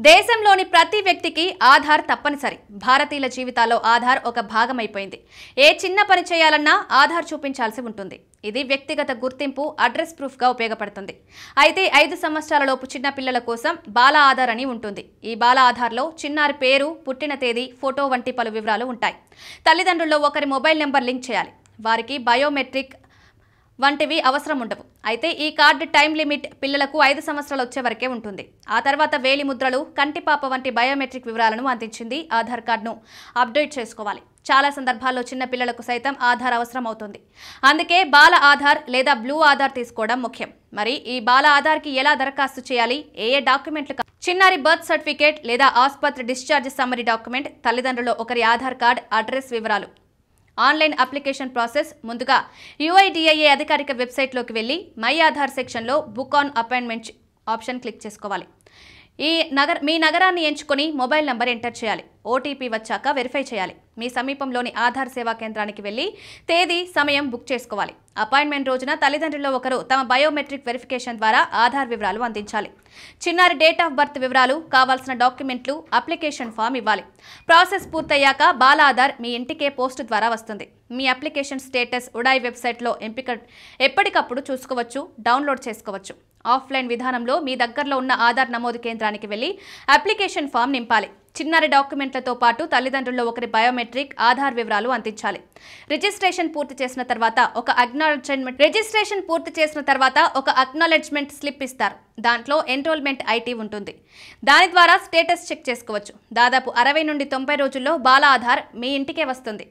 దేశంలోని ప్రతి వ్యక్తికి ఆధార్ తప్పనిసరి. భారతీయుల జీవితాల్లో ఆధార్ ఒక భాగమైపోయింది. ఏ చిన్న పని చేయాలన్నా ఆధార్ చూపించాల్సి ఉంటుంది. ఇది వ్యక్తిగత గుర్తింపు, అడ్రస్ ప్రూఫ్గా ఉపయోగపడుతుంది. అయితే 5 సంవత్సరాలలోపు చిన్న పిల్లల కోసం బాల ఆధార్ అని ఉంటుంది. ఈ బాల ఆధార్లో చిన్నారి పేరు, పుట్టిన తేదీ, ఫోటో వంటి పలు వివరాలు ఉంటాయి. తల్లిదండ్రుల్లో ఒకరి మొబైల్ నెంబర్ లింక్ చేయాలి. వారికి బయోమెట్రిక్ వంటివి అవసరం ఉండవు. అయితే ఈ కార్డు టైం లిమిట్ పిల్లలకు 5 సంవత్సరాలు వచ్చే వరకే ఉంటుంది. ఆ తర్వాత వేలి ముద్రలు, కంటిపాప వంటి బయోమెట్రిక్ వివరాలను అందించింది ఆధార్ కార్డును అప్డేట్ చేసుకోవాలి. చాలా సందర్భాల్లో చిన్న పిల్లలకు సైతం ఆధార్ అవసరం అవుతుంది. అందుకే బాల ఆధార్ లేదా బ్లూ ఆధార్ తీసుకోవడం ముఖ్యం. మరి ఈ బాల ఆధార్కి ఎలా దరఖాస్తు చేయాలి? ఏ డాక్యుమెంట్లు? చిన్నారి బర్త్ సర్టిఫికేట్ లేదా ఆసుపత్రి డిశ్చార్జ్ సమ్మరీ డాక్యుమెంట్, తల్లిదండ్రుల ఒకరి ఆధార్ కార్డ్, అడ్రస్ వివరాలు. Online application process. ముందుగా UIDAI అధికారిక వెబ్సైట్లోకి వెళ్ళి మై ఆధార్ సెక్షన్లో book on appointment option click చేసుకోవాలి. మీ నగరాన్ని ఎంచుకొని మొబైల్ నంబర్ ఎంటర్ చేయాలి. OTP వచ్చాక వెరిఫై చేయాలి. మీ సమీపంలోని ఆధార్ సేవా కేంద్రానికి వెళ్ళి తేదీ, సమయం బుక్ చేసుకోవాలి. అపాయింట్మెంట్ రోజున తల్లిదండ్రుల్లో ఒకరు తమ బయోమెట్రిక్ వెరిఫికేషన్ ద్వారా ఆధార్ వివరాలు అందించాలి. చిన్నారి డేట్ ఆఫ్ బర్త్ వివరాలు, కావాల్సిన డాక్యుమెంట్లు, అప్లికేషన్ ఫామ్ ఇవ్వాలి. ప్రాసెస్ పూర్తయ్యాక బాల ఆధార్ మీ ఇంటికే పోస్ట్ ద్వారా వస్తుంది. మీ అప్లికేషన్ స్టేటస్ ఉడాయ్ వెబ్సైట్లో ఎప్పటికప్పుడు చూసుకోవచ్చు, డౌన్లోడ్ చేసుకోవచ్చు. ఆఫ్లైన్ విధానంలో మీ దగ్గరలో ఉన్న ఆధార్ నమోదు కేంద్రానికి వెళ్ళి అప్లికేషన్ ఫామ్ నింపాలి. చిన్నారి డాక్యుమెంట్లతో పాటు తల్లిదండ్రుల్లో ఒకరి బయోమెట్రిక్, ఆధార్ వివరాలు అందించాలి. రిజిస్ట్రేషన్ పూర్తి చేసిన తర్వాత ఒక అక్నాలెడ్జ్మెంట్ స్లిప్ ఇస్తారు. దాంట్లో ఎన్రోల్మెంట్ IT ఉంటుంది. దాని ద్వారా స్టేటస్ చెక్ చేసుకోవచ్చు. దాదాపు 60 నుండి 90 రోజుల్లో బాల ఆధార్ మీ ఇంటికే వస్తుంది.